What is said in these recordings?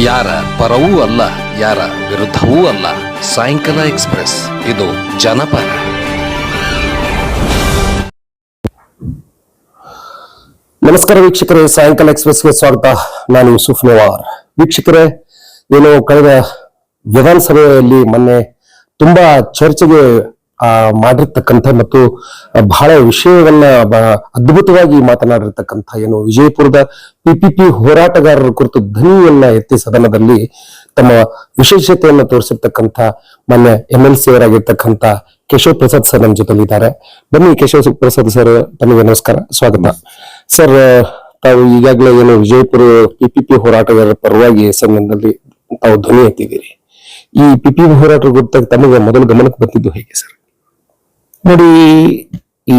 ಯಾರ ಪರವೂ ಅಲ್ಲ, ಯಾರ ವಿರುದ್ಧವೂ ಅಲ್ಲ. ಸಾಯಂಕಾಲ ಎಕ್ಸ್‌ಪ್ರೆಸ್, ಇದು ಜನಪರ. ನಮಸ್ಕಾರ ವೀಕ್ಷಕರೇ, ಸಾಯಂಕಾಲ ಎಕ್ಸ್‌ಪ್ರೆಸ್ಗೆ ಸ್ವಾಗತ. ನಾನು ಯೂಸುಫ್ ನವಾರ್. ವೀಕ್ಷಕರೇ, ಏನು ಕಳೆದ ವಿಧಾನಸಭೆಯಲ್ಲಿ ಮೊನ್ನೆ ತುಂಬಾ ಚರ್ಚೆಗೆ ಮಾಡಿರ್ತಕ್ಕಂಥ ಮತ್ತು ಬಹಳ ವಿಷಯವನ್ನ ಅದ್ಭುತವಾಗಿ ಮಾತನಾಡಿರ್ತಕ್ಕಂಥ ಏನು ವಿಜಯಪುರದ ಪಿಪಿಪಿ ಹೋರಾಟಗಾರರ ಕುರಿತು ಧ್ವನಿಯನ್ನ ಎತ್ತಿ ಸದನದಲ್ಲಿ ತಮ್ಮ ವಿಶೇಷತೆಯನ್ನು ತೋರಿಸಿರ್ತಕ್ಕಂಥ ಮೊನ್ನೆ MLC ಅವರಾಗಿರ್ತಕ್ಕಂಥ ಕೇಶವ್ ಪ್ರಸಾದ್ ಸರ್ ನಮ್ಮ ಜೊತೆಲಿದ್ದಾರೆ. ಬನ್ನಿ ಕೇಶವ್ ಪ್ರಸಾದ್ ಸರ್, ತಮಗೆ ನಮಸ್ಕಾರ, ಸ್ವಾಗತ ಸರ್. ತಾವು ಈಗಾಗಲೇ ಏನು ವಿಜಯಪುರ ಪಿಪಿಪಿ ಹೋರಾಟಗಾರರ ಪರವಾಗಿ ಸದನದಲ್ಲಿ ತಾವು ಧ್ವನಿ ಎತ್ತಿದ್ದೀರಿ. ಈ ಪಿಪಿಪಿ ಹೋರಾಟ ಕುರಿತಾಗಿ ತಮಗೆ ಮೊದಲು ಗಮನಕ್ಕೆ ಬಂದಿದ್ದು ಹೇಗೆ ಸರ್? ನೋಡಿ, ಈ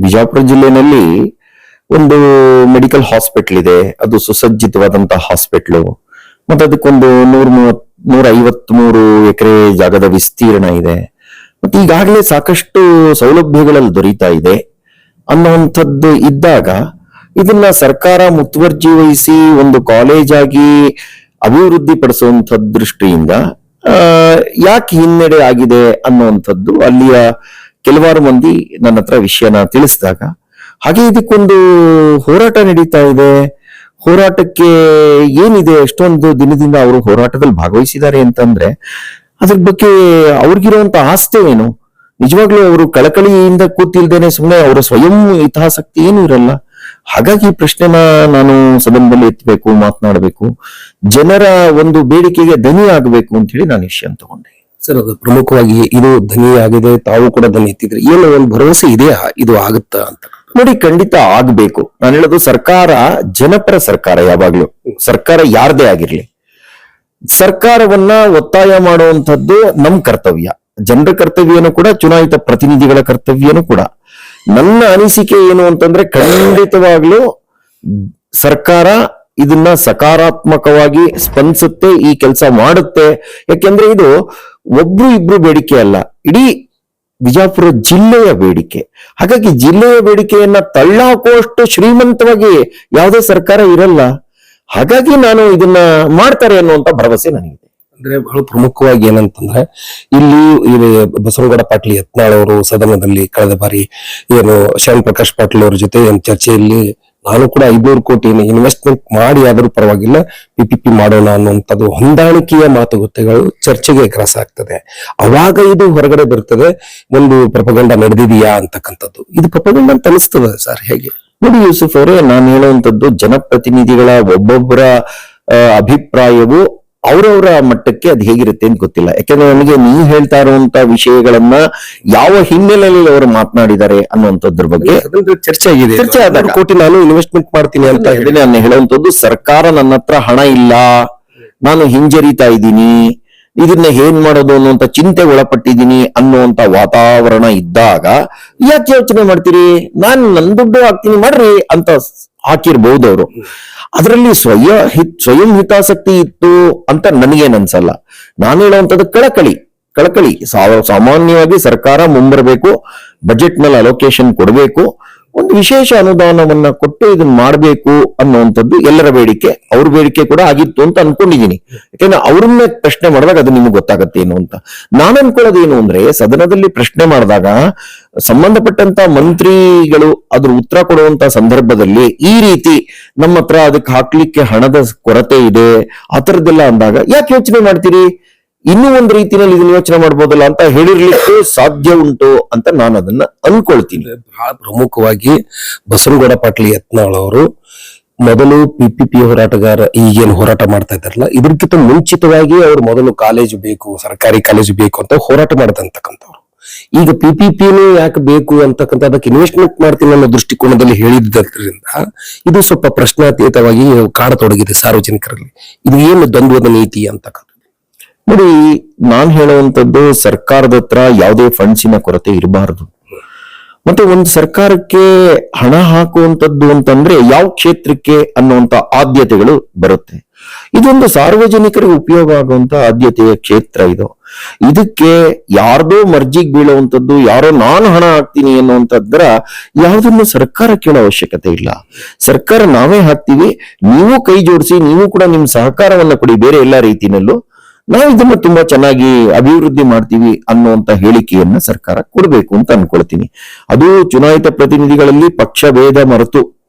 ವಿಜಯಪುರ ಜಿಲ್ಲೆನಲ್ಲಿ ಒಂದು ಮೆಡಿಕಲ್ ಹಾಸ್ಪಿಟಲ್ ಇದೆ. ಅದು ಸುಸಜ್ಜಿತವಾದಂತಹ ಹಾಸ್ಪಿಟ್ಲು. ಮತ್ತೆ ಅದಕ್ಕೊಂದು 153 ಎಕರೆ ಜಾಗದ ವಿಸ್ತೀರ್ಣ ಇದೆ. ಮತ್ತೆ ಈಗಾಗಲೇ ಸಾಕಷ್ಟು ಸೌಲಭ್ಯಗಳಲ್ಲಿ ದೊರೀತಾ ಇದೆ ಅನ್ನುವಂಥದ್ದು ಇದ್ದಾಗ ಇದನ್ನ ಸರ್ಕಾರ ಮುತುವರ್ಜಿ ವಹಿಸಿ ಒಂದು ಕಾಲೇಜ್ ಆಗಿ ಅಭಿವೃದ್ಧಿ ಪಡಿಸುವಂತ ದೃಷ್ಟಿಯಿಂದ ಯಾಕೆ ಹಿನ್ನಡೆ ಆಗಿದೆ ಅನ್ನುವಂಥದ್ದು ಅಲ್ಲಿಯ ಕೆಲವಾರು ಮಂದಿ ನನ್ನ ಹತ್ರ ವಿಷಯನ ತಿಳಿಸಿದಾಗ, ಹಾಗೆ ಇದಕ್ಕೊಂದು ಹೋರಾಟ ನಡೀತಾ ಇದೆ. ಹೋರಾಟಕ್ಕೆ ಏನಿದೆ, ಎಷ್ಟೊಂದು ದಿನದಿಂದ ಅವರು ಹೋರಾಟದಲ್ಲಿ ಭಾಗವಹಿಸಿದ್ದಾರೆ ಅಂತಂದ್ರೆ ಅದ್ರ ಬಗ್ಗೆ ಅವ್ರಿಗಿರುವಂತ ಆಸ್ತಿ ಏನು? ನಿಜವಾಗ್ಲೂ ಅವರು ಕಳಕಳಿಯಿಂದ ಕೂತಿಲ್ದೇನೆ ಸುಮ್ಮನೆ ಅವರ ಸ್ವಯಂ ಹಿತಾಸಕ್ತಿ ಏನು ಇರಲ್ಲ. ಹಾಗಾಗಿ ಈ ಪ್ರಶ್ನೆನ ನಾನು ಸದನದಲ್ಲಿ ಎತ್ತಬೇಕು, ಮಾತನಾಡಬೇಕು, ಜನರ ಒಂದು ಬೇಡಿಕೆಗೆ ಧನಿ ಆಗಬೇಕು ಅಂತ ಹೇಳಿ ನಾನು ವಿಷಯ ತಗೊಂಡೆ ಸರ್. ಅದು ಪ್ರಮುಖವಾಗಿ ಇದು ಧನಿ ಆಗಿದೆ, ತಾವು ಕೂಡ ಧನಿ ಎತ್ತಿದ್ರಿ. ಏನು ಒಂದು ಭರವಸೆ ಇದೆಯಾ ಇದು ಆಗುತ್ತಾ ಅಂತ? ನೋಡಿ, ಖಂಡಿತ ಆಗ್ಬೇಕು. ನಾನು ಹೇಳೋದು, ಸರ್ಕಾರ ಜನಪರ ಸರ್ಕಾರ. ಯಾವಾಗ್ಲೂ ಸರ್ಕಾರ ಯಾರದೇ ಆಗಿರ್ಲಿ, ಸರ್ಕಾರವನ್ನ ಒತ್ತಾಯ ಮಾಡುವಂಥದ್ದು ನಮ್ ಕರ್ತವ್ಯ, ಜನರ ಕರ್ತವ್ಯನೂ ಕೂಡ, ಚುನಾಯಿತ ಪ್ರತಿನಿಧಿಗಳ ಕರ್ತವ್ಯನೂ ಕೂಡ. ನನ್ನ ಅನಿಸಿಕೆ ಏನು ಅಂತಂದ್ರೆ, ಖಂಡಿತವಾಗ್ಲೂ ಸರ್ಕಾರ ಇದನ್ನ ಸಕಾರಾತ್ಮಕವಾಗಿ ಸ್ಪಂದಿಸುತ್ತೆ, ಈ ಕೆಲಸ ಮಾಡುತ್ತೆ. ಯಾಕೆಂದ್ರೆ ಇದು ಒಬ್ರು ಇಬ್ರು ಬೇಡಿಕೆ ಅಲ್ಲ, ಇಡೀ ವಿಜಯಪುರ ಜಿಲ್ಲೆಯ ಬೇಡಿಕೆ. ಹಾಗಾಗಿ ಜಿಲ್ಲೆಯ ಬೇಡಿಕೆಯನ್ನ ತಳ್ಳಾಕುವಷ್ಟು ಶ್ರೀಮಂತವಾಗಿ ಯಾವುದೇ ಸರ್ಕಾರ ಇರಲ್ಲ. ಹಾಗಾಗಿ ನಾನು ಇದನ್ನ ಮಾಡ್ತಾರೆ ಅನ್ನುವಂತ ಭರವಸೆ ನನಗಿದೆ. ಅಂದ್ರೆ ಬಹಳ ಪ್ರಮುಖವಾಗಿ ಏನಂತಂದ್ರೆ, ಇಲ್ಲಿ ಬಸವನಗೌಡ ಪಾಟೀಲ್ ಯತ್ನಾಳ್ ಅವರು ಸದನದಲ್ಲಿ ಕಳೆದ ಬಾರಿ ಏನು ಶರಣ್ ಪ್ರಕಾಶ್ ಪಾಟೀಲ್ ಅವರ ಜೊತೆ ಚರ್ಚೆಯಲ್ಲಿ ನಾನು ಕೂಡ 500 ಕೋಟಿ ಇನ್ವೆಸ್ಟ್ಮೆಂಟ್ ಮಾಡಿ ಆದ್ರೂ ಪರವಾಗಿಲ್ಲ ಪಿಪಿಪಿ ಮಾಡೋಣ ಅನ್ನುವಂಥದ್ದು ಹೊಂದಾಣಿಕೆಯ ಮಾತುಕತೆಗಳು ಚರ್ಚೆಗೆ ಗ್ರಾಸ ಆಗ್ತದೆ. ಅವಾಗ ಇದು ಹೊರಗಡೆ ಬರ್ತದೆ, ಒಂದು ಪ್ರಪಗಂಡ ನಡೆದಿದೆಯಾ ಅಂತಕ್ಕಂಥದ್ದು. ಇದು ಪ್ರಪಗಂಡ ಅಂತ ಅನಿಸ್ತದ ಸರ್, ಹೇಗೆ? ನೋಡಿ ಯೂಸುಫ್ ಅವರೇ, ನಾನು ಹೇಳುವಂಥದ್ದು ಜನಪ್ರತಿನಿಧಿಗಳ ಒಬ್ಬೊಬ್ಬರ ಅಭಿಪ್ರಾಯವು ಅವರವರ ಮಟ್ಟಕ್ಕೆ ಅದು ಹೇಗಿರುತ್ತೆ ಅಂತ ಗೊತ್ತಿಲ್ಲ. ಯಾಕಂದ್ರೆ ನನಗೆ ನೀವು ಹೇಳ್ತಾ ಇರುವಂತ ವಿಷಯಗಳನ್ನ ಯಾವ ಹಿನ್ನೆಲೆಯಲ್ಲಿ ಅವರು ಮಾತನಾಡಿದ್ದಾರೆ ಅನ್ನುವಂಥದ್ರ ಬಗ್ಗೆ ಚರ್ಚೆ ಆಗಿದೆ. ಚರ್ಚೆ ಆದಾಗ ಕೋಟಿ ನಾನು ಇನ್ವೆಸ್ಟ್ಮೆಂಟ್ ಮಾಡ್ತೀನಿ ಅಂತ ಹೇಳಿ ನಾನು ಹೇಳುವಂಥದ್ದು, ಸರ್ಕಾರ ನನ್ನ ಹತ್ರ ಹಣ ಇಲ್ಲ, ನಾನು ಹಿಂಜರಿತಾ ಇದ್ದೀನಿ, ಇದನ್ನ ಏನ್ ಮಾಡೋದು ಅನ್ನುವಂತ ಚಿಂತೆ ಒಳಪಟ್ಟಿದ್ದೀನಿ ಅನ್ನುವಂತ ವಾತಾವರಣ ಇದ್ದಾಗ ಯಾಕೆ ಯೋಚನೆ ಮಾಡ್ತೀರಿ, ನಾನು ನನ್ ದುಡ್ಡು ಹಾಕ್ತೀನಿ ಮಾಡ್ರಿ ಅಂತ ಹಾಕಿರ್ಬಹುದು ಅವರು. ಅದರಲ್ಲಿ ಸ್ವಯಂ ಹಿತಾಸಕ್ತಿ ಇತ್ತು ಅಂತ ನನಗೇನ್ ಅನ್ಸಲ್ಲ. ನಾನು ಹೇಳುವಂಥದ್ದು ಕಳಕಳಿ ಸಾಮಾನ್ಯವಾಗಿ ಸರ್ಕಾರ ಮುಂಬರಬೇಕು, ಬಜೆಟ್ ಮೇಲೆ ಅಲೋಕೇಶನ್ ಕೊಡಬೇಕು, ಒಂದು ವಿಶೇಷ ಅನುದಾನವನ್ನ ಕೊಟ್ಟು ಇದನ್ನ ಮಾಡಬೇಕು ಅನ್ನುವಂಥದ್ದು ಎಲ್ಲರ ಬೇಡಿಕೆ. ಅವ್ರ ಬೇಡಿಕೆ ಕೂಡ ಆಗಿತ್ತು ಅಂತ ಅನ್ಕೊಂಡಿದ್ದೀನಿ. ಯಾಕಂದ್ರೆ ಅವ್ರನ್ನೇ ಪ್ರಶ್ನೆ ಮಾಡಿದಾಗ ಅದು ನಿಮ್ಗೆ ಗೊತ್ತಾಗತ್ತೆ ಏನು ಅಂತ. ನಾನು ಅನ್ಕೊಳ್ಳೋದು ಏನು ಅಂದ್ರೆ, ಸದನದಲ್ಲಿ ಪ್ರಶ್ನೆ ಮಾಡಿದಾಗ ಸಂಬಂಧಪಟ್ಟಂತ ಮಂತ್ರಿಗಳು ಅದ್ರ ಉತ್ತರ ಕೊಡುವಂತ ಸಂದರ್ಭದಲ್ಲಿ ಈ ರೀತಿ ನಮ್ಮ ಹತ್ರ ಅದಕ್ಕೆ ಹಾಕ್ಲಿಕ್ಕೆ ಹಣದ ಕೊರತೆ ಇದೆ ಆ ತರದ್ದೆಲ್ಲ ಅಂದಾಗ ಯಾಕೆ ಯೋಚನೆ ಮಾಡ್ತೀರಿ, ಇನ್ನೂ ಒಂದು ರೀತಿಯಲ್ಲಿ ಇದನ್ನ ಯೋಚನೆ ಮಾಡ್ಬೋದಲ್ಲ ಅಂತ ಹೇಳಿರ್ಲಿಕ್ಕೆ ಸಾಧ್ಯ ಉಂಟು ಅಂತ ನಾನು ಅದನ್ನ ಅನ್ಕೊಳ್ತೀನಿ. ಬಹಳ ಪ್ರಮುಖವಾಗಿ ಬಸವನಗೌಡ ಪಾಟೀಲ್ ಯತ್ನಾಳ್ ಅವರು ಮೊದಲು ಪಿಪಿಪಿ ಹೋರಾಟಗಾರ ಈಗೇನು ಹೋರಾಟ ಮಾಡ್ತಾ ಇದ್ದಾರಲ್ಲ, ಇದಕ್ಕಿಂತ ಮುಂಚಿತವಾಗಿ ಅವ್ರು ಮೊದಲು ಕಾಲೇಜು ಬೇಕು, ಸರ್ಕಾರಿ ಕಾಲೇಜು ಬೇಕು ಅಂತ ಹೋರಾಟ ಮಾಡತಕ್ಕಂಥವ್ರು. ಈಗ ಪಿಪಿಪಿನೂ ಯಾಕೆ ಬೇಕು ಅಂತಕ್ಕಂಥ ಅದಕ್ಕೆ ಇನ್ವೆಸ್ಟ್ಮೆಂಟ್ ಮಾಡ್ತೀನಿ ಅನ್ನೋ ದೃಷ್ಟಿಕೋನದಲ್ಲಿ ಹೇಳಿದ್ದರಿಂದ ಇದು ಸ್ವಲ್ಪ ಪ್ರಶ್ನಾತೀತವಾಗಿ ಕಾಡತೊಡಗಿದೆ ಸಾರ್ವಜನಿಕರಲ್ಲಿ. ಇದು ಏನು ದ್ವಂದ್ವದ ನೀತಿ ಅಂತಕ್ಕಂಥ. ನೋಡಿ, ನಾನ್ ಹೇಳುವಂಥದ್ದು, ಸರ್ಕಾರದ ಹತ್ರ ಯಾವುದೇ ಫಂಡ್ಸಿನ ಕೊರತೆ ಇರಬಾರದು. ಮತ್ತೆ ಒಂದು ಸರ್ಕಾರಕ್ಕೆ ಹಣ ಹಾಕುವಂಥದ್ದು ಅಂತಂದ್ರೆ ಯಾವ ಕ್ಷೇತ್ರಕ್ಕೆ ಅನ್ನುವಂತ ಆದ್ಯತೆಗಳು ಬರುತ್ತೆ. ಇದೊಂದು ಸಾರ್ವಜನಿಕರಿಗೆ ಉಪಯೋಗ ಆಗುವಂತ ಆದ್ಯತೆಯ ಕ್ಷೇತ್ರ ಇದು. ಇದಕ್ಕೆ ಯಾರ್ದೋ ಮರ್ಜಿಗ್ ಬೀಳುವಂತದ್ದು, ಯಾರೋ ನಾನು ಹಣ ಹಾಕ್ತೀನಿ ಅನ್ನುವಂಥದ್ರ ಯಾವುದನ್ನು ಸರ್ಕಾರ ಕೇಳೋ ಅವಶ್ಯಕತೆ ಇಲ್ಲ. ಸರ್ಕಾರ ನಾವೇ ಹಾಕ್ತೀವಿ, ನೀವು ಕೈ ಜೋಡಿಸಿ, ನೀವು ಕೂಡ ನಿಮ್ ಸಹಕಾರವನ್ನ ಕೊಡಿ, ಬೇರೆ ಎಲ್ಲಾ ರೀತಿನಲ್ಲೂ ನಾವು ಇದನ್ನ ತುಂಬಾ ಚೆನ್ನಾಗಿ ಅಭಿವೃದ್ಧಿ ಮಾಡ್ತೀವಿ ಅನ್ನುವಂತ ಹೇಳಿಕೆಯನ್ನ ಸರ್ಕಾರ ಕೊಡಬೇಕು ಅಂತ ಅನ್ಕೊಳ್ತೀನಿ. ಅದು ಚುನಾಯಿತ ಪ್ರತಿನಿಧಿಗಳಲ್ಲಿ ಪಕ್ಷ ಭೇದ ಮರೆತು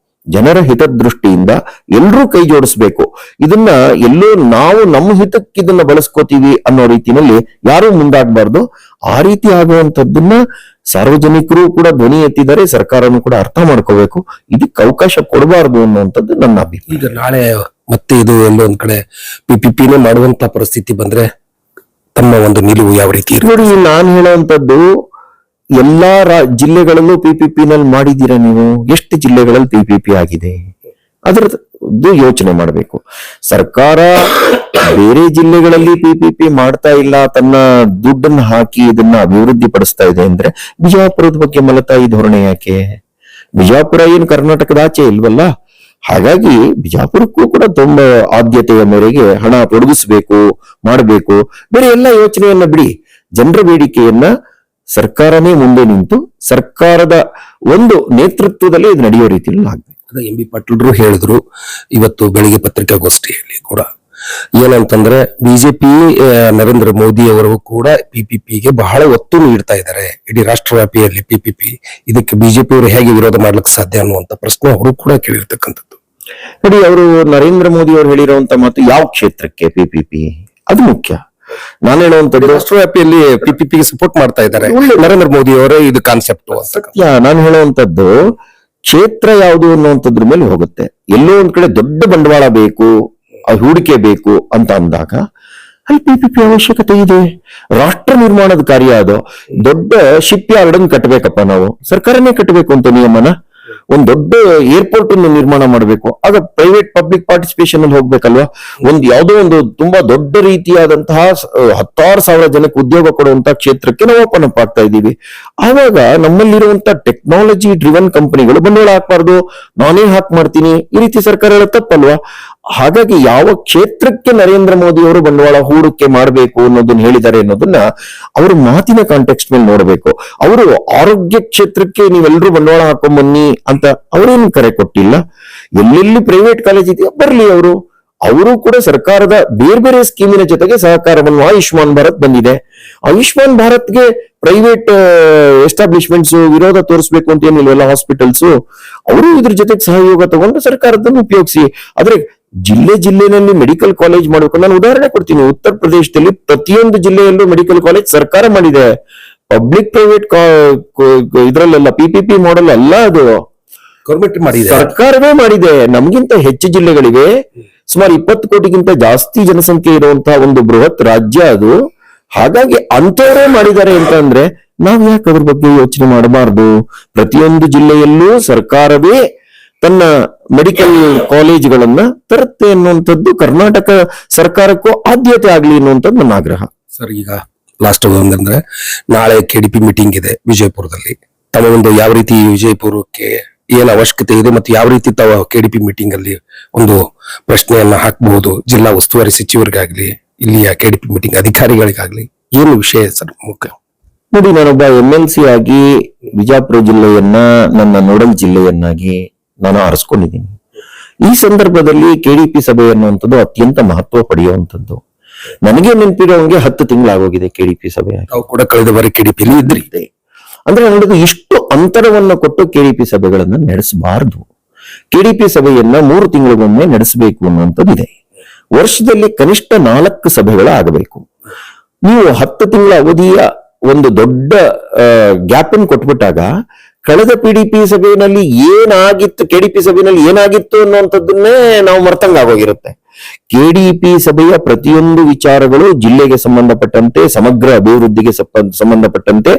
ಜನರ ಹಿತದೃಷ್ಟಿಯಿಂದ ಎಲ್ಲರೂ ಕೈ ಜೋಡಿಸ್ಬೇಕು. ಇದನ್ನ ಎಲ್ಲೋ ನಾವು ನಮ್ಮ ಹಿತಕ್ಕೆ ಇದನ್ನ ಬಳಸ್ಕೋತೀವಿ ಅನ್ನೋ ರೀತಿಯಲ್ಲಿ ಯಾರೂ ಮುಂದಾಗಬಾರ್ದು. ಆ ರೀತಿ ಆಗುವಂತದ್ದನ್ನ ಸಾರ್ವಜನಿಕರು ಕೂಡ ಧ್ವನಿ ಎತ್ತಿದ್ದಾರೆ, ಸರ್ಕಾರನು ಕೂಡ ಅರ್ಥ ಮಾಡ್ಕೋಬೇಕು. ಇದಕ್ಕೆ ಅವಕಾಶ ಕೊಡಬಾರ್ದು ಅನ್ನುವಂಥದ್ದು ನನ್ನ ಅಭಿಪ್ರಾಯ. ಈಗ ನಾಳೆ ಮತ್ತೆ ಇದು ಎಲ್ಲೋ ಒಂದ್ ಕಡೆ PPPನೇ ಮಾಡುವಂತ ಪರಿಸ್ಥಿತಿ ಬಂದ್ರೆ ತಮ್ಮ ಒಂದು ನಿಲುವು ಯಾವ ರೀತಿ ಇರುತ್ತೆ? ನೋಡಿ, ನಾನು ಹೇಳುವಂತದ್ದು ಎಲ್ಲಾ ಜಿಲ್ಲೆಗಳಲ್ಲೂ PPP ನಲ್ಲಿ ಮಾಡಿದ್ದೀರಾ ನೀವು? ಎಷ್ಟು ಜಿಲ್ಲೆಗಳಲ್ಲಿ PPP ಆಗಿದೆ? ಅದರದ್ದು ಯೋಚನೆ ಮಾಡಬೇಕು. ಸರ್ಕಾರ ಬೇರೆ ಜಿಲ್ಲೆಗಳಲ್ಲಿ PPP ಮಾಡ್ತಾ ಇಲ್ಲ, ತನ್ನ ದುಡ್ಡನ್ನು ಹಾಕಿ ಇದನ್ನ ಅಭಿವೃದ್ಧಿ ಪಡಿಸ್ತಾ ಇದೆ ಅಂದ್ರೆ ಬಿಜಾಪುರದ ಬಗ್ಗೆ ಮಲತಾಯಿ ಧೋರಣೆ ಯಾಕೆ? ಬಿಜಾಪುರ ಏನು ಕರ್ನಾಟಕದ ಆಚೆ ಇಲ್ವಲ್ಲ? ಹಾಗಾಗಿ ಬಿಜಾಪುರಕ್ಕೂ ಕೂಡ ತುಂಬಾ ಆದ್ಯತೆಯ ಮೇರೆಗೆ ಹಣ ತೊಡಗಿಸ್ಬೇಕು, ಮಾಡಬೇಕು. ಬೇರೆ ಎಲ್ಲ ಯೋಚನೆಯನ್ನ ಬಿಡಿ, ಜನರ ಬೇಡಿಕೆಯನ್ನ ಸರ್ಕಾರನೇ ಮುಂದೆ ನಿಂತು ಸರ್ಕಾರದ ಒಂದು ನೇತೃತ್ವದಲ್ಲಿ ಇದು ನಡೆಯೋ ರೀತಿಯಲ್ಲಿ ಆಗ್ಬೇಕು. MB ಪಾಟೀಲ್ರು ಹೇಳಿದ್ರು ಇವತ್ತು ಬೆಳಿಗ್ಗೆ ಪತ್ರಿಕಾಗೋಷ್ಠಿಯಲ್ಲಿ ಕೂಡ, ಏನಂತಂದ್ರೆ ಬಿಜೆಪಿ ನರೇಂದ್ರ ಮೋದಿ ಅವರು ಕೂಡ PPPಗೆ ಬಹಳ ಒತ್ತು ನೀಡ್ತಾ ಇದ್ದಾರೆ. ಇಡೀ ರಾಷ್ಟ್ರವ್ಯಾಪಿಯಲ್ಲಿ PPP, ಇದಕ್ಕೆ ಬಿಜೆಪಿ ಅವರು ಹೇಗೆ ವಿರೋಧ ಮಾಡ್ಲಿಕ್ಕೆ ಸಾಧ್ಯ ಅನ್ನುವಂತ ಪ್ರಶ್ನೆ ಅವರು ಕೂಡ ಕೇಳಿರ್ತಕ್ಕಂಥದ್ದು. ನೋಡಿ, ಅವರು ನರೇಂದ್ರ ಮೋದಿ ಅವರು ಹೇಳಿರುವಂತ ಮಾತು ಯಾವ ಕ್ಷೇತ್ರಕ್ಕೆ PPP ಅದು ಮುಖ್ಯ. ನಾನು ಹೇಳುವಂತದ್ದು ರಾಷ್ಟ್ರವ್ಯಾಪಿಯಲ್ಲಿ PPPಗೆ ಸಪೋರ್ಟ್ ಮಾಡ್ತಾ ಇದ್ದಾರೆ ನರೇಂದ್ರ ಮೋದಿ ಅವರೇ ಇದು ಕಾನ್ಸೆಪ್ಟ್ ಅಂತ. ನಾನು ಹೇಳುವಂತದ್ದು ಕ್ಷೇತ್ರ ಯಾವುದು ಅನ್ನುವಂಥದ್ರ ಮೇಲೆ ಹೋಗುತ್ತೆ. ಎಲ್ಲೋ ಒಂದ್ ಕಡೆ ದೊಡ್ಡ ಬಂಡವಾಳ ಬೇಕು, ಹೂಡಿಕೆ ಬೇಕು ಅಂತ ಅಂದಾಗ ಅಲ್ಲಿ PPP ಅವಶ್ಯಕತೆ ಇದೆ. ರಾಷ್ಟ್ರ ನಿರ್ಮಾಣದ ಕಾರ್ಯ ಅದು. ದೊಡ್ಡ ಶಿಪ್ ಯಾರ್ಡ್ ಅನ್ನು ಕಟ್ಟಬೇಕಪ್ಪ, ನಾವು ಸರ್ಕಾರನೇ ಕಟ್ಟಬೇಕು ಅಂತ ನಿಯಮನ. ಒಂದ್ ದೊಡ್ಡ ಏರ್ಪೋರ್ಟ್ ಅನ್ನು ನಿರ್ಮಾಣ ಮಾಡಬೇಕು, ಆಗ ಪ್ರೈವೇಟ್ ಪಬ್ಲಿಕ್ ಪಾರ್ಟಿಸಿಪೇಷನ್ ಅಲ್ಲಿ ಹೋಗ್ಬೇಕಲ್ವಾ? ಯಾವುದೋ ಒಂದು ತುಂಬಾ ದೊಡ್ಡ ರೀತಿಯಾದಂತಹ 10,000 ಜನಕ್ಕೆ ಉದ್ಯೋಗ ಕೊಡುವಂತಹ ಕ್ಷೇತ್ರಕ್ಕೆ ನಾವು ಓಪನ್ ಅಪ್ ಆಗ್ತಾ ಇದ್ದೀವಿ. ಆವಾಗ ನಮ್ಮಲ್ಲಿರುವಂತ ಟೆಕ್ನಾಲಜಿ ಡ್ರಿವನ್ ಕಂಪನಿಗಳು ಬಂಡವಾಳ ಹಾಕ್ಬಾರ್ದು, ನಾನೇ ಹಾಕ್ ಮಾಡ್ತೀನಿ, ಈ ರೀತಿ ಸರ್ಕಾರ ಹೇಳೋ ತಪ್ಪಲ್ವಾ? ಹಾಗಾಗಿ ಯಾವ ಕ್ಷೇತ್ರಕ್ಕೆ ನರೇಂದ್ರ ಮೋದಿ ಅವರು ಬಂಡವಾಳ ಹೂಡಿಕೆ ಮಾಡಬೇಕು ಅನ್ನೋದನ್ನ ಹೇಳಿದ್ದಾರೆ ಅನ್ನೋದನ್ನ ಅವರು ಮಾತಿನ ಕಾಂಟೆಕ್ಸ್ಟ್ ಮೇಲೆ ನೋಡಬೇಕು. ಅವರು ಆರೋಗ್ಯ ಕ್ಷೇತ್ರಕ್ಕೆ ನೀವೆಲ್ಲರೂ ಬಂಡವಾಳ ಹಾಕೊಂಬನ್ನಿ ಅಂತ ಅವರೇನು ಕರೆ ಕೊಟ್ಟಿಲ್ಲ. ಎಲ್ಲೆಲ್ಲಿ ಪ್ರೈವೇಟ್ ಕಾಲೇಜ್ ಇದೆಯಾ ಬರ್ಲಿ, ಅವರು ಕೂಡ ಸರ್ಕಾರದ ಬೇರೆ ಬೇರೆ ಸ್ಕೀಮಿನ ಜೊತೆಗೆ ಸಹಕಾರವನ್ನು, ಆಯುಷ್ಮಾನ್ ಭಾರತ್ ಬಂದಿದೆ, ಆಯುಷ್ಮಾನ್ ಭಾರತ್ಗೆ ಪ್ರೈವೇಟ್ ಎಸ್ಟಾಬ್ಲಿಷ್ಮೆಂಟ್ಸ್ ವಿರೋಧ ತೋರಿಸ್ಬೇಕು ಅಂತ ಏನಿಲ್ವಲ್ಲ, ಹಾಸ್ಪಿಟಲ್ಸ್ ಅವರು ಇದ್ರ ಜೊತೆಗೆ ಸಹಯೋಗ ತಗೊಂಡು ಸರ್ಕಾರದನ್ನು ಉಪಯೋಗಿಸಿ. ಆದ್ರೆ ಜಿಲ್ಲೆನಲ್ಲಿ ಮೆಡಿಕಲ್ ಕಾಲೇಜ್ ಮಾಡಬೇಕು. ನಾನು ಉದಾಹರಣೆ ಕೊಡ್ತೀನಿ, ಉತ್ತರ ಪ್ರದೇಶದಲ್ಲಿ ಪ್ರತಿಯೊಂದು ಜಿಲ್ಲೆಯಲ್ಲೂ ಮೆಡಿಕಲ್ ಕಾಲೇಜ್ ಸರ್ಕಾರ ಮಾಡಿದೆ. ಪಬ್ಲಿಕ್ ಪ್ರೈವೇಟ್ ಇದ್ರಲ್ಲೆಲ್ಲ PPP ಮಾಡೆಲ್ ಅಲ್ಲ, ಅದು ಗೌರ್ಮೆಂಟ್ ಮಾಡಿದೆ, ಸರ್ಕಾರವೇ ಮಾಡಿದೆ. ನಮ್ಗಿಂತ ಹೆಚ್ಚು ಜಿಲ್ಲೆಗಳಿವೆ, ಸುಮಾರು 20 ಕೋಟಿಗಿಂತ ಜಾಸ್ತಿ ಜನಸಂಖ್ಯೆ ಇರುವಂತಹ ಒಂದು ಬೃಹತ್ ರಾಜ್ಯ ಅದು. ಹಾಗಾಗಿ ಅಂತವರೇ ಮಾಡಿದ್ದಾರೆ ಅಂತ ಅಂದ್ರೆ ನಾವ್ ಯಾಕೆ ಅದ್ರ ಬಗ್ಗೆ ಯೋಚನೆ ಮಾಡಬಾರ್ದು? ಪ್ರತಿಯೊಂದು ಜಿಲ್ಲೆಯಲ್ಲೂ ಸರ್ಕಾರವೇ ತನ್ನ ಮೆಡಿಕಲ್ ಕಾಲೇಜ್ಗಳನ್ನ ತರುತ್ತೆ ಅನ್ನುವಂಥದ್ದು ಕರ್ನಾಟಕ ಸರ್ಕಾರಕ್ಕೂ ಆದ್ಯತೆ ಆಗ್ಲಿ ಅನ್ನುವಂಥದ್ದು ನನ್ನ ಆಗ್ರಹ. ಸರ್, ಈಗ ಲಾಸ್ಟ್ ಒಂದಂದ್ರೆ ನಾಳೆ KDP ಮೀಟಿಂಗ್ ಇದೆ ವಿಜಯಪುರದಲ್ಲಿ. ತಮ್ಮ ಒಂದು ಯಾವ ರೀತಿ ವಿಜಯಪುರಕ್ಕೆ ಏನ್ ಅವಶ್ಯಕತೆ ಇದೆ ಮತ್ತು ಯಾವ ರೀತಿ ತಾವು KDP ಮೀಟಿಂಗ್ ಅಲ್ಲಿ ಒಂದು ಪ್ರಶ್ನೆಯನ್ನ ಹಾಕಬಹುದು ಜಿಲ್ಲಾ ಉಸ್ತುವಾರಿ ಸಚಿವರಿಗಾಗ್ಲಿ ಇಲ್ಲಿಯ KDP ಮೀಟಿಂಗ್ ಅಧಿಕಾರಿಗಳಿಗಾಗ್ಲಿ, ಏನು ವಿಷಯ ಸರ್ ಮುಖ್ಯ? ನೋಡಿ, ನಾನೊಬ್ಬ MLC ಆಗಿ ವಿಜಯಪುರ ಜಿಲ್ಲೆಯನ್ನ ನನ್ನ ನೋಡಲ್ ಜಿಲ್ಲೆಯನ್ನಾಗಿ ನಾನು ಆರಿಸ್ಕೊಂಡಿದ್ದೀನಿ. ಈ ಸಂದರ್ಭದಲ್ಲಿ KDP ಸಭೆ ಅನ್ನುವಂಥದ್ದು ಅತ್ಯಂತ ಮಹತ್ವ ಪಡೆಯುವಂಥದ್ದು. ನನಗೆ ನೆನಪಿರೋಂಗೆ 10 ತಿಂಗಳಾಗೋಗಿದೆ KDP ಸಭೆ. ತಾವು ಕೂಡ ಕಳೆದ ಬಾರಿ KDP ಇದ್ರಿ. ಅಂದ್ರೆ ನನಗೆ ಇಷ್ಟು ಅಂತರವನ್ನು ಕೊಟ್ಟು KDP ಸಭೆಗಳನ್ನ ನಡೆಸಬಾರದು. KDP ಸಭೆಯನ್ನ 3 ತಿಂಗಳಿಗೊಮ್ಮೆ ನಡೆಸಬೇಕು ಅನ್ನುವಂಥದ್ದಿದೆ. ವರ್ಷದಲ್ಲಿ ಕನಿಷ್ಠ 4 ಸಭೆಗಳು ಆಗಬೇಕು. ನೀವು 10 ತಿಂಗಳ ಅವಧಿಯ ಒಂದು ದೊಡ್ಡ ಗ್ಯಾಪ್ ಅನ್ನು ಕೊಟ್ಬಿಟ್ಟಾಗ ಕಳೆದ PDP ಸಭೆಯಲ್ಲಿ ಏನಾಗಿತ್ತು, KDP ಸಭೆಯಲ್ಲಿ ಏನಾಗಿತ್ತು ಅನ್ನುವಂಥದ್ದನ್ನೇ ನಾವು ಮರ್ತಂಗಾಗೋಗಿರುತ್ತೆ. KDP ಸಭೆಯ ಪ್ರತಿಯೊಂದು ವಿಚಾರಗಳು ಜಿಲ್ಲೆಗೆ ಸಂಬಂಧಪಟ್ಟಂತೆ, ಸಮಗ್ರ ಅಭಿವೃದ್ಧಿಗೆ ಸಂಬಂಧಪಟ್ಟಂತೆ,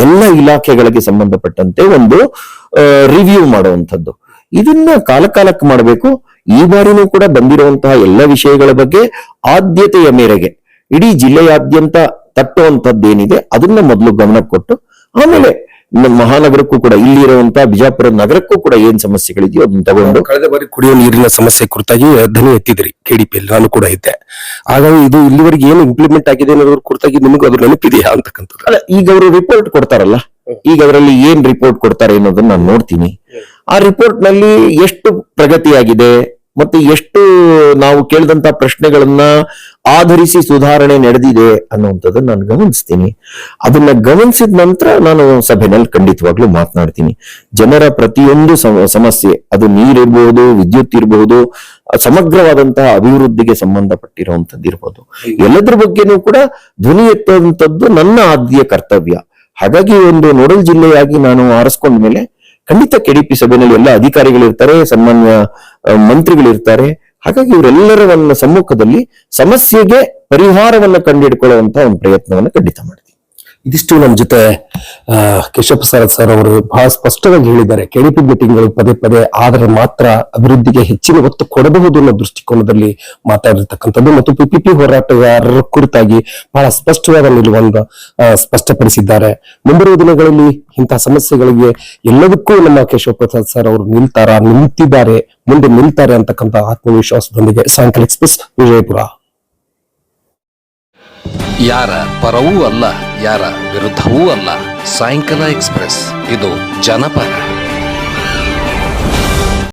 ಎಲ್ಲ ಇಲಾಖೆಗಳಿಗೆ ಸಂಬಂಧಪಟ್ಟಂತೆ ಒಂದು ರಿವ್ಯೂ ಮಾಡುವಂಥದ್ದು. ಇದನ್ನ ಕಾಲಕ್ಕೆ ಮಾಡಬೇಕು. ಈ ಬಾರಿನೂ ಕೂಡ ಬಂದಿರುವಂತಹ ಎಲ್ಲ ವಿಷಯಗಳ ಬಗ್ಗೆ ಆದ್ಯತೆಯ ಮೇರೆಗೆ ಇಡೀ ಜಿಲ್ಲೆಯಾದ್ಯಂತ ತಟ್ಟುವಂಥದ್ದೇನಿದೆ ಅದನ್ನ ಮೊದಲು ಗಮನ ಕೊಟ್ಟು ಆಮೇಲೆ ಮಹಾನಗರಕ್ಕೂ ಕೂಡ ಇಲ್ಲಿ ಇರುವಂತಹ ಬಿಜಾಪುರ ನಗರಕ್ಕೂ ಕೂಡ ಏನ್ ಸಮಸ್ಯೆಗಳಿದೆಯೋ ಅದನ್ನ ತಗೊಂಡು ಕಳೆದ ಬಾರಿ ಕುಡಿಯುವ ನೀರಿನ ಸಮಸ್ಯೆ ಕುರಿತಾಗಿ ಧ್ವನಿ ಎತ್ತಿದ್ರಿ ಕೆಡಿಪಿಯಲ್ಲಿ, ನಾನು ಕೂಡ ಇದ್ದೆ. ಹಾಗಾಗಿ ಇದು ಇಲ್ಲಿವರೆಗೆ ಏನು ಇಂಪ್ಲಿಮೆಂಟ್ ಆಗಿದೆ ಅನ್ನೋದ್ರ ಕುರಿತಾಗಿ ನಿಮಗೂ ಅದು ನೆನಪಿದೆಯಾ ಅಂತಕ್ಕಂಥದ್ದು? ಅಲ್ಲ, ಈಗ ಅವರು ರಿಪೋರ್ಟ್ ಕೊಡ್ತಾರಲ್ಲ, ಈಗ ಅವರಲ್ಲಿ ಏನ್ ರಿಪೋರ್ಟ್ ಕೊಡ್ತಾರೆ ಅನ್ನೋದನ್ನ ನಾನು ನೋಡ್ತೀನಿ. ಆ ರಿಪೋರ್ಟ್ ನಲ್ಲಿ ಎಷ್ಟು ಪ್ರಗತಿಯಾಗಿದೆ ಮತ್ತೆ ಎಷ್ಟು ನಾವು ಕೇಳಿದಂತ ಪ್ರಶ್ನೆಗಳನ್ನ ಆಧರಿಸಿ ಸುಧಾರಣೆ ನಡೆದಿದೆ ಅನ್ನುವಂಥದ್ದನ್ನ ನಾನು ಗಮನಿಸ್ತೀನಿ. ಅದನ್ನ ಗಮನಿಸಿದ ನಂತರ ನಾನು ಸಭೆನಲ್ಲಿ ಖಂಡಿತವಾಗ್ಲೂ ಮಾತನಾಡ್ತೀನಿ. ಜನರ ಪ್ರತಿಯೊಂದು ಸಮಸ್ಯೆ, ಅದು ನೀರಿರ್ಬಹುದು, ವಿದ್ಯುತ್ ಇರಬಹುದು, ಸಮಗ್ರವಾದಂತಹ ಅಭಿವೃದ್ಧಿಗೆ ಸಂಬಂಧಪಟ್ಟಿರುವಂತದ್ದು ಇರ್ಬೋದು, ಎಲ್ಲದ್ರ ಬಗ್ಗೆನೂ ಕೂಡ ಧ್ವನಿ ಎತ್ತುವಂಥದ್ದು ನನ್ನ ಆದ್ಯ ಕರ್ತವ್ಯ. ಹಾಗಾಗಿ ಒಂದು ನೋಡಲ್ ಜಿಲ್ಲೆಯಾಗಿ ನಾನು ಆರಿಸ್ಕೊಂಡ ಮೇಲೆ ಖಂಡಿತ ಕೆಡಿಪಿ ಸಭೆಯಲ್ಲಿ ಎಲ್ಲ ಅಧಿಕಾರಿಗಳಿರ್ತಾರೆ, ಸನ್ಮಾನ್ಯ ಮಂತ್ರಿಗಳಿರ್ತಾರೆ. ಹಾಗಾಗಿ ಇವರೆಲ್ಲರ ಸಮ್ಮುಖದಲ್ಲಿ ಸಮಸ್ಯೆಗೆ ಪರಿಹಾರವನ್ನ ಕಂಡುಹಿಡ್ಕೊಳ್ಳುವಂತ ಒಂದು ಪ್ರಯತ್ನವನ್ನ ಖಂಡಿತ ಮಾಡ್ತೀವಿ. ಇದಿಷ್ಟು ನಮ್ಮ ಜೊತೆ ಕೇಶವ ಪ್ರಸಾದ್ ಸರ್ ಅವರು ಬಹಳ ಸ್ಪಷ್ಟವಾಗಿ ಹೇಳಿದ್ದಾರೆ. ಕೆಡಿಪಿ ಮೀಟಿಂಗ್ಗಳು ಪದೇ ಪದೇ ಆದರೆ ಮಾತ್ರ ಅಭಿವೃದ್ಧಿಗೆ ಹೆಚ್ಚಿನ ಒತ್ತು ಕೊಡಬಹುದು ಅನ್ನೋ ದೃಷ್ಟಿಕೋನದಲ್ಲಿ ಮಾತಾಡಿರ್ತಕ್ಕಂಥದ್ದು ಮತ್ತು ಪಿಪಿಪಿ ಹೋರಾಟಗಾರರ ಕುರಿತಾಗಿ ಬಹಳ ಸ್ಪಷ್ಟವಾದ ನಿಲುವನ್ನು ಸ್ಪಷ್ಟಪಡಿಸಿದ್ದಾರೆ. ಮುಂಬರುವ ದಿನಗಳಲ್ಲಿ ಇಂತಹ ಸಮಸ್ಯೆಗಳಿಗೆ ಎಲ್ಲದಕ್ಕೂ ನಮ್ಮ ಕೇಶವ ಪ್ರಸಾದ್ ಸರ್ ಅವರು ನಿಂತಿದ್ದಾರೆ, ಮುಂದೆ ನಿಲ್ತಾರೆ ಅಂತಕ್ಕಂಥ ಆತ್ಮವಿಶ್ವಾಸದೊಂದಿಗೆ ಸಾಯಂಕಾಲ ಎಕ್ಸ್ಪ್ರೆಸ್ ವಿಜಯಪುರ. ಯಾರ ಪರವೂ ಅಲ್ಲ, ಯಾರ ವಿರುದ್ಧವೂ ಅಲ್ಲ. ಸಾಯಂಕಾಲ ಎಕ್ಸ್ಪ್ರೆಸ್, ಇದು ಜನಪರ.